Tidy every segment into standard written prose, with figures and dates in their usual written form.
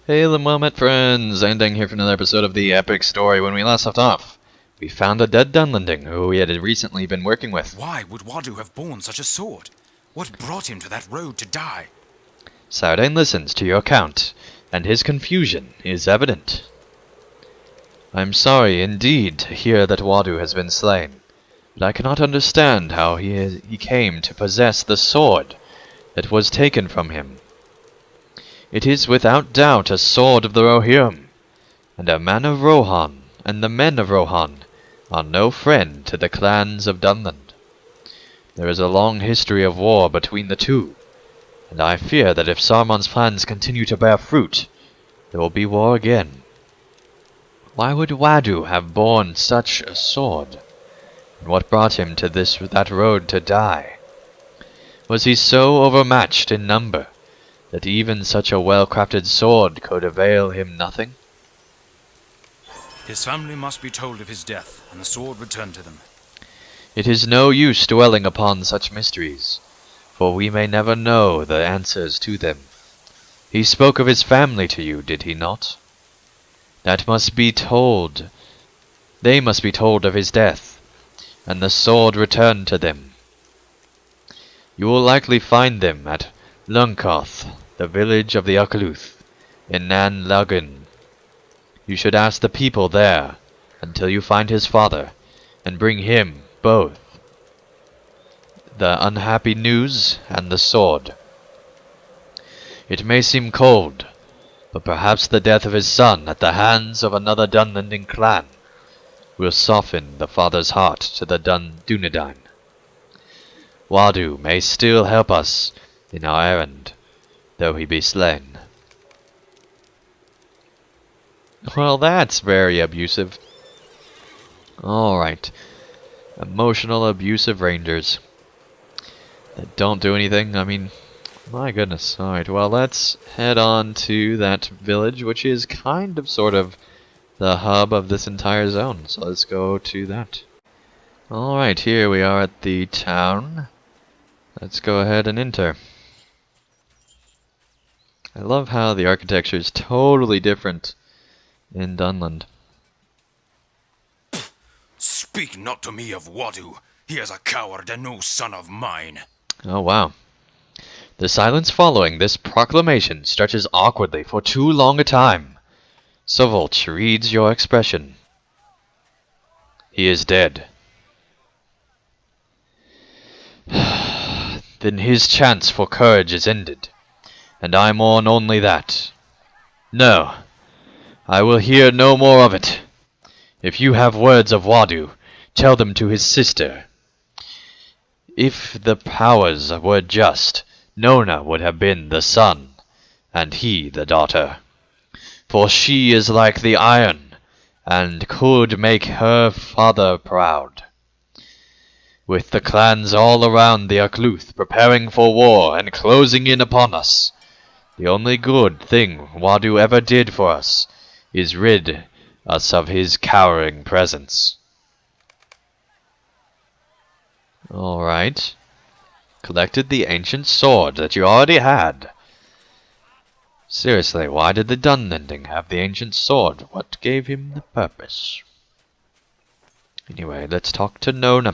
Hey the moment friends, Ending here for another episode of the epic story. When we last left off, we found a dead Dunlending who we had recently been working with. Why would Wadu have borne such a sword? What brought him to that road to die? Sardain listens to your account, and his confusion is evident. I'm sorry indeed to hear that Wadu has been slain, but I cannot understand how he came to possess the sword that was taken from him. It is without doubt a sword of the Rohirrim, and a man of Rohan and the men of Rohan are no friend to the clans of Dunland. There is a long history of war between the two, and I fear that if Saruman's plans continue to bear fruit, there will be war again. Why would Wadu have borne such a sword? And what brought him to that road to die? Was he so overmatched in number that even such a well-crafted sword could avail him nothing? His family must be told of his death, and the sword returned to them. It is no use dwelling upon such mysteries, for we may never know the answers to them. He spoke of his family to you, did he not? That must be told. They must be told of his death, and the sword returned to them. You will likely find them at Lunkarth, the village of the Akaluth, in Nan Lagin. You should ask the people there until you find his father, and bring him both the unhappy news and the sword. It may seem cold, but perhaps the death of his son at the hands of another Dunlending clan will soften the father's heart to the Dunedain. Wadu may still help us in our errand, though he be slain. Well, that's very abusive. Alright. Emotional, abusive rangers that don't do anything. I mean, my goodness. Alright, well, let's head on to that village, which is kind of, sort of, the hub of this entire zone. So let's go to that. Alright, here we are at the town. Let's go ahead and enter. I love how the architecture is totally different in Dunland. Speak not to me of Wadu. He is a coward and no son of mine. Oh wow. The silence following this proclamation stretches awkwardly for too long a time. Sovolch reads your expression. He is dead. Then his chance for courage is ended, and I mourn only that. No, I will hear no more of it. If you have words of Wadu, tell them to his sister. If the powers were just, Nona would have been the son, and he the daughter. For she is like the iron, and could make her father proud. With the clans all around the Akluth preparing for war and closing in upon us, the only good thing Wadu ever did for us is rid us of his cowering presence. Alright. Collected the ancient sword that you already had. Seriously, why did the Dunlending have the ancient sword? What gave him the purpose? Anyway, let's talk to Nona.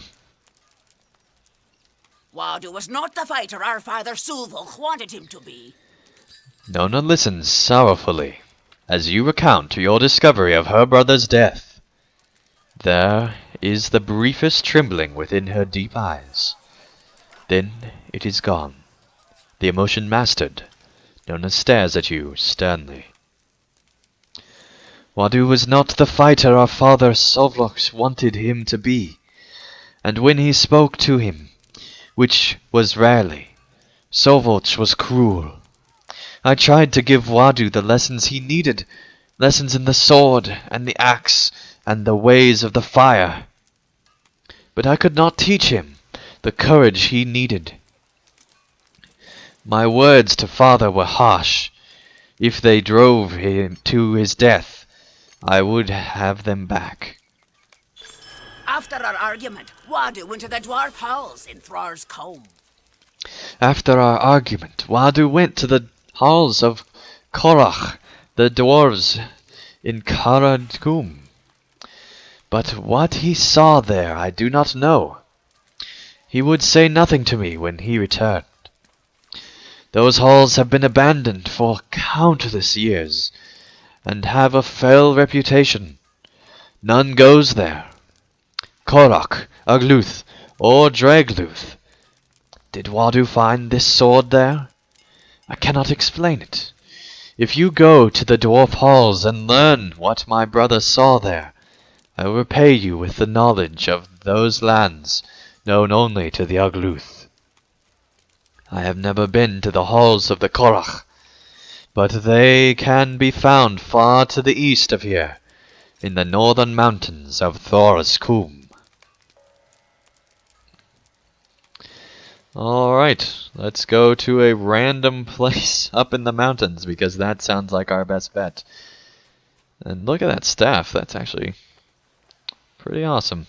Wadu was not the fighter our father Sulvolch wanted him to be. Nona listens sorrowfully as you recount your discovery of her brother's death. There is the briefest trembling within her deep eyes. Then it is gone. The emotion mastered, Nona stares at you sternly. Wadu was not the fighter our father Sulvolch wanted him to be, and when he spoke to him, which was rarely, Sulvolch was cruel. I tried to give Wadu the lessons he needed, lessons in the sword and the axe and the ways of the fire. But I could not teach him the courage he needed. My words to father were harsh. If they drove him to his death, I would have them back. After our argument, Wadu went to the dwarf halls in Thor's comb. After our argument, Wadu went to the halls of Korach the dwarves in Karadkum. But what he saw there I do not know. He would say nothing to me when he returned. Those halls have been abandoned for countless years, and have a fell reputation. None goes there. Korok, Agluth, or Dragluth. Did Wadu find this sword there? I cannot explain it. If you go to the dwarf halls and learn what my brother saw there, I will repay you with the knowledge of those lands known only to the Agluth. I have never been to the halls of the Korok, but they can be found far to the east of here, in the northern mountains of Thor's Coombe. Alright, let's go to a random place up in the mountains, because that sounds like our best bet. And look at that staff, that's actually pretty awesome.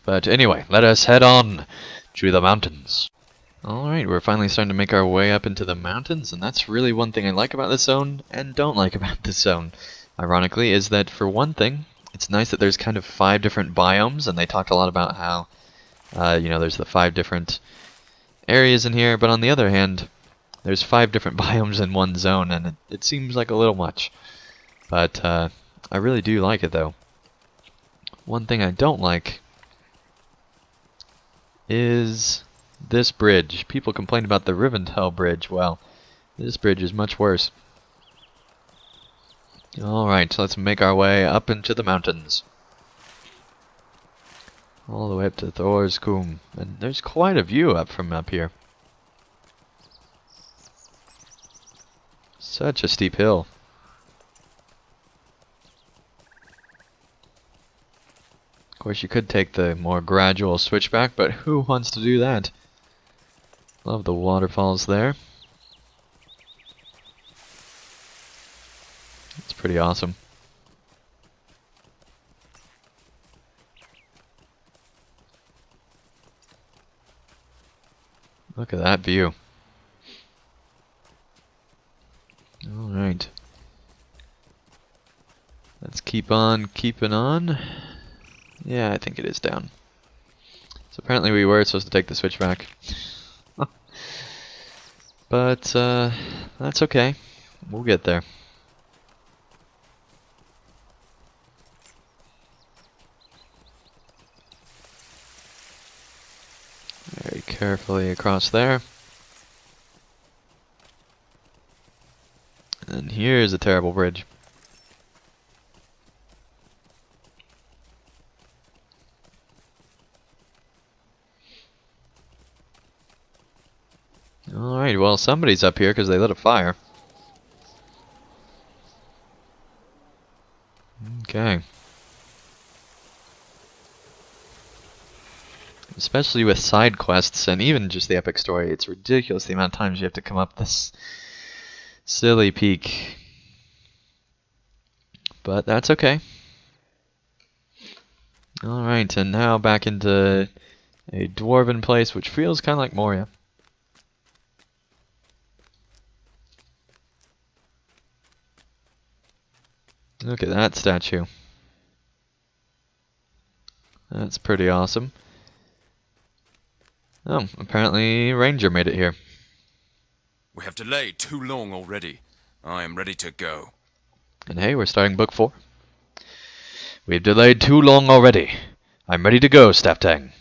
But anyway, let us head on to the mountains. Alright, we're finally starting to make our way up into the mountains, and that's really one thing I like about this zone, and don't like about this zone, ironically, is that for one thing, it's nice that there's kind of 5 different biomes, and they talked a lot about how there's the 5 different areas in here, but on the other hand, there's 5 different biomes in one zone, and it seems like a little much. But I really do like it, though. One thing I don't like is this bridge. People complain about the Rivendell bridge. Well, this bridge is much worse. Alright, so let's make our way up into the mountains. All the way up to Thor's Coombe. And there's quite a view up from up here. Such a steep hill. Of course, you could take the more gradual switchback, but who wants to do that? Love the waterfalls there. It's pretty awesome. Look at that view. Alright. Let's keep on keeping on. Yeah, I think it is down. So apparently we were supposed to take the switchback. But that's okay. We'll get there. Very carefully across there. And here's a terrible bridge. Alright, well, somebody's up here because they lit a fire. Okay. Especially with side quests and even just the epic story, it's ridiculous the amount of times you have to come up this silly peak. But that's okay. Alright, and now back into a dwarven place, which feels kind of like Moria. Look at that statue. That's pretty awesome. Oh, apparently Ranger made it here. We have delayed too long already. I am ready to go. And hey, we're starting book 4. We've delayed too long already. I'm ready to go, Staftang.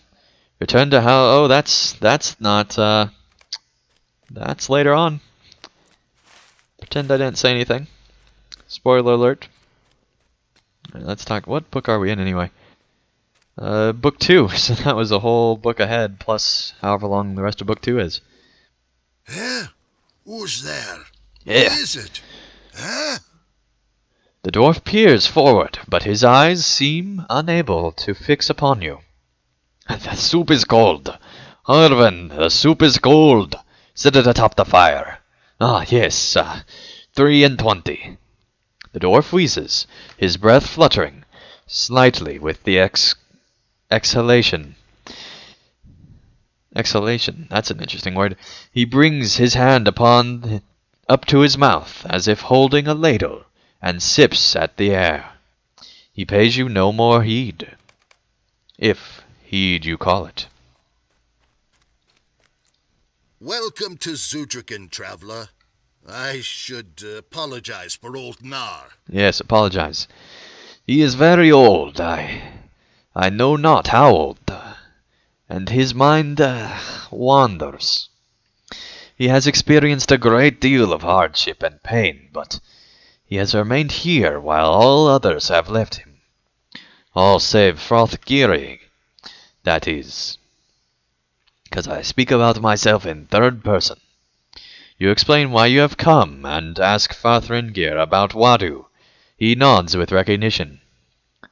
Return to how? Oh, that's not, that's later on. Pretend I didn't say anything. Spoiler alert. Alright, let's talk. What book are we in anyway? Book 2. So that was a whole book ahead, plus however long the rest of book 2 is. Huh? Who's there? Yeah. Who is it? Huh? The dwarf peers forward, but his eyes seem unable to fix upon you. The soup is cold. Irvin, the soup is cold. Sit it atop the fire. Ah, yes, 3:20. The dwarf wheezes, his breath fluttering slightly with the exhalation. Exhalation, that's an interesting word. He brings his hand upon up to his mouth as if holding a ladle, and sips at the air. He pays you no more heed, if heed you call it. Welcome to Zudrigan, traveler. I should apologize for old Nar. Yes, apologize. He is very old, I know not how old, and his mind wanders. He has experienced a great deal of hardship and pain, but he has remained here while all others have left him. All save Frothgiri, that is. 'Cause I speak about myself in third person. You explain why you have come, and ask Farthringir about Wadu. He nods with recognition.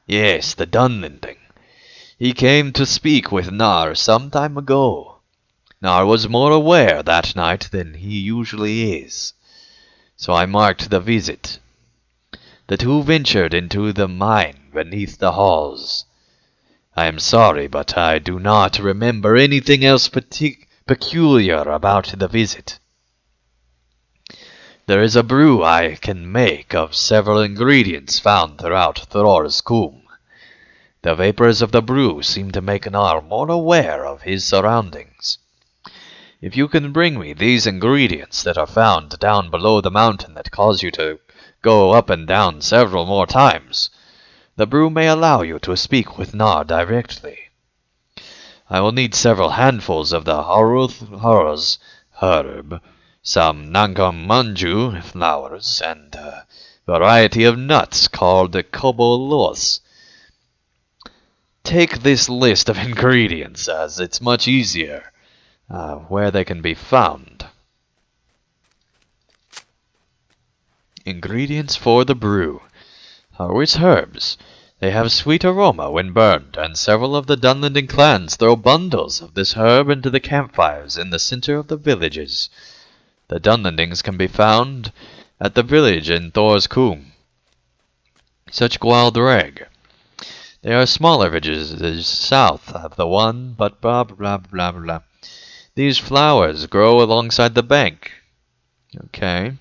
Yes, the Dunlending. He came to speak with Nar some time ago. Nar was more aware that night than he usually is, so I marked the visit. The two ventured into the mine beneath the halls. I am sorry, but I do not remember anything else peculiar about the visit. There is a brew I can make of several ingredients found throughout Thor's comb. The vapors of the brew seem to make Nar more aware of his surroundings. If you can bring me these ingredients that are found down below the mountain that cause you to go up and down several more times, the brew may allow you to speak with Nar directly. I will need several handfuls of the Haruth herb, some Nangamanju flowers, and a variety of nuts called kobolos. Take this list of ingredients, as it's much easier where they can be found. Ingredients for the brew. Haruth herbs. They have sweet aroma when burned, and several of the Dunlending clans throw bundles of this herb into the campfires in the center of the villages. The Dunlendings can be found at the village in Thor's comb, such Gwaldreg. They are smaller villages south of the one, but blah blah blah blah. These flowers grow alongside the bank. Okay.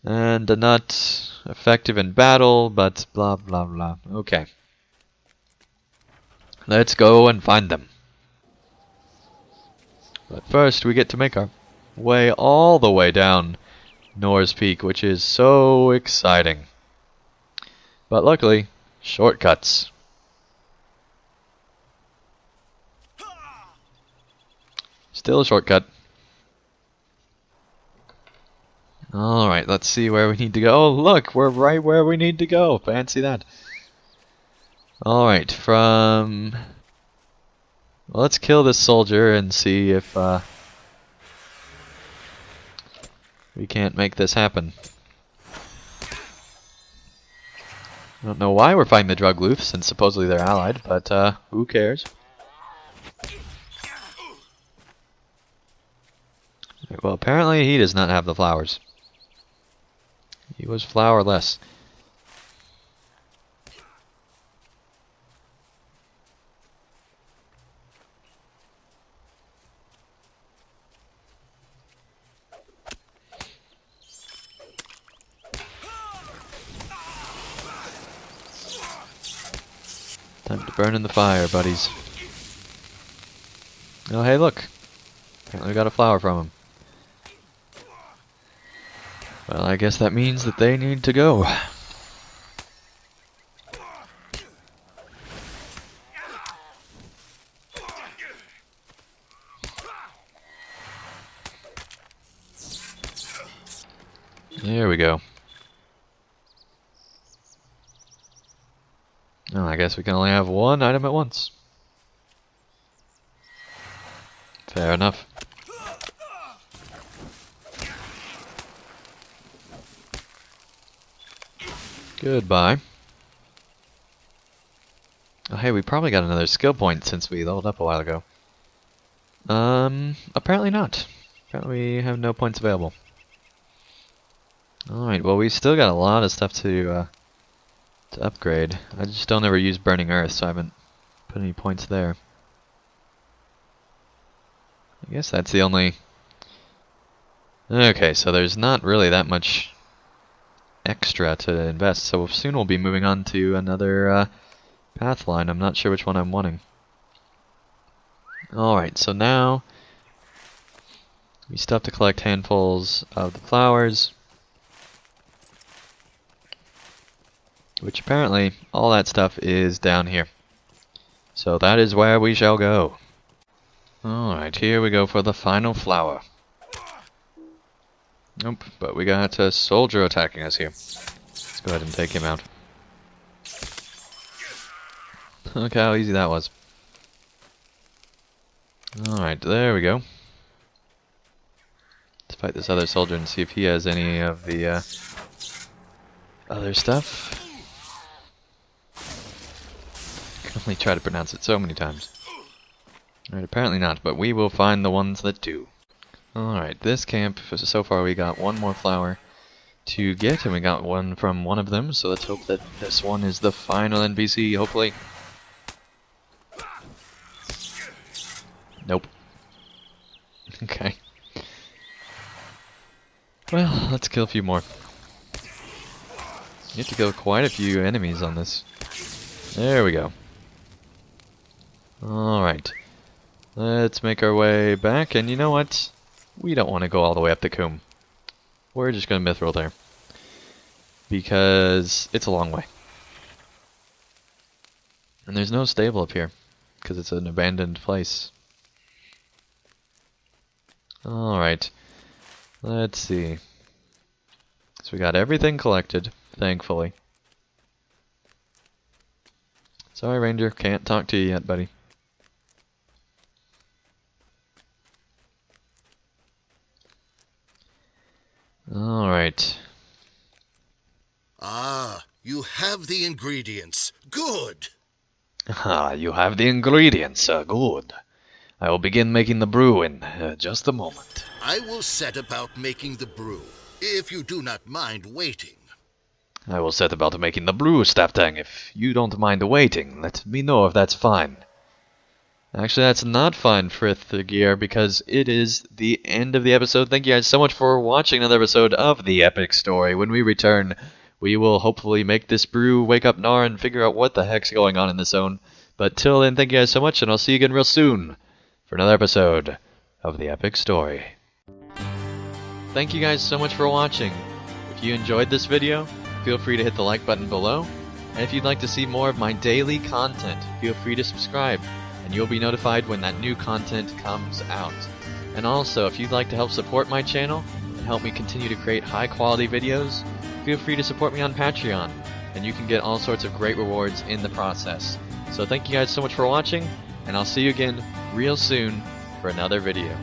And a nut effective in battle, but blah blah blah. Okay. Let's go and find them. But first we get to make our way all the way down Nor's Peak, which is so exciting. But luckily, shortcuts. Still a shortcut. Alright, let's see where we need to go. Oh, look, we're right where we need to go. Fancy that. Alright, well, let's kill this soldier and see if we can't make this happen. I don't know why we're fighting the drug looth, since supposedly they're allied, but who cares? Well, apparently he does not have the flowers. He was flowerless. Time to burn in the fire, buddies. Oh, hey, look. Apparently we got a flower from him. Well, I guess that means that they need to go. There we go. Oh, I guess we can only have one item at once. Fair enough. Goodbye. Oh, hey, we probably got another skill point since we leveled up a while ago. Apparently not. Apparently we have no points available. Alright, well, we still got a lot of stuff to upgrade. I just don't ever use Burning Earth, so I haven't put any points there. I guess that's the only Okay, so there's not really that much extra to invest, so soon we'll be moving on to another path line. I'm not sure which one I'm wanting. Alright, so now we still have to collect handfuls of the flowers, which apparently all that stuff is down here. So that is where we shall go. Alright, here we go for the final flower. Nope, but we got a soldier attacking us here. Let's go ahead and take him out. Look how easy that was. Alright, there we go. Let's fight this other soldier and see if he has any of the other stuff. I can only try to pronounce it so many times. Alright, apparently not, but we will find the ones that do. Alright, this camp, so far we got one more flower to get, and we got one from one of them, so let's hope that this one is the final NPC, hopefully. Nope. Okay. Well, let's kill a few more. You have to kill quite a few enemies on this. There we go. Alright. Let's make our way back, and you know what? We don't want to go all the way up the Coombe. We're just going to mithril there. Because it's a long way. And there's no stable up here, because it's an abandoned place. Alright. Let's see. So we got everything collected, thankfully. Sorry, Ranger, can't talk to you yet, buddy. Alright. Ah, you have the ingredients. Good. Ah, you have the ingredients, good. I will begin making the brew in just a moment. I will set about making the brew, if you do not mind waiting. I will set about making the brew, Staftang. If you don't mind waiting, let me know if that's fine. Actually, that's not fine, Frithgear, because it is the end of the episode. Thank you guys so much for watching another episode of The Epic Story. When we return, we will hopefully make this brew, wake up Nar, and figure out what the heck's going on in this zone. But till then, thank you guys so much, and I'll see you again real soon for another episode of The Epic Story. Thank you guys so much for watching. If you enjoyed this video, feel free to hit the like button below. And if you'd like to see more of my daily content, feel free to subscribe, and you'll be notified when that new content comes out. And also, if you'd like to help support my channel and help me continue to create high quality videos, feel free to support me on Patreon, and you can get all sorts of great rewards in the process. So thank you guys so much for watching, and I'll see you again real soon for another video.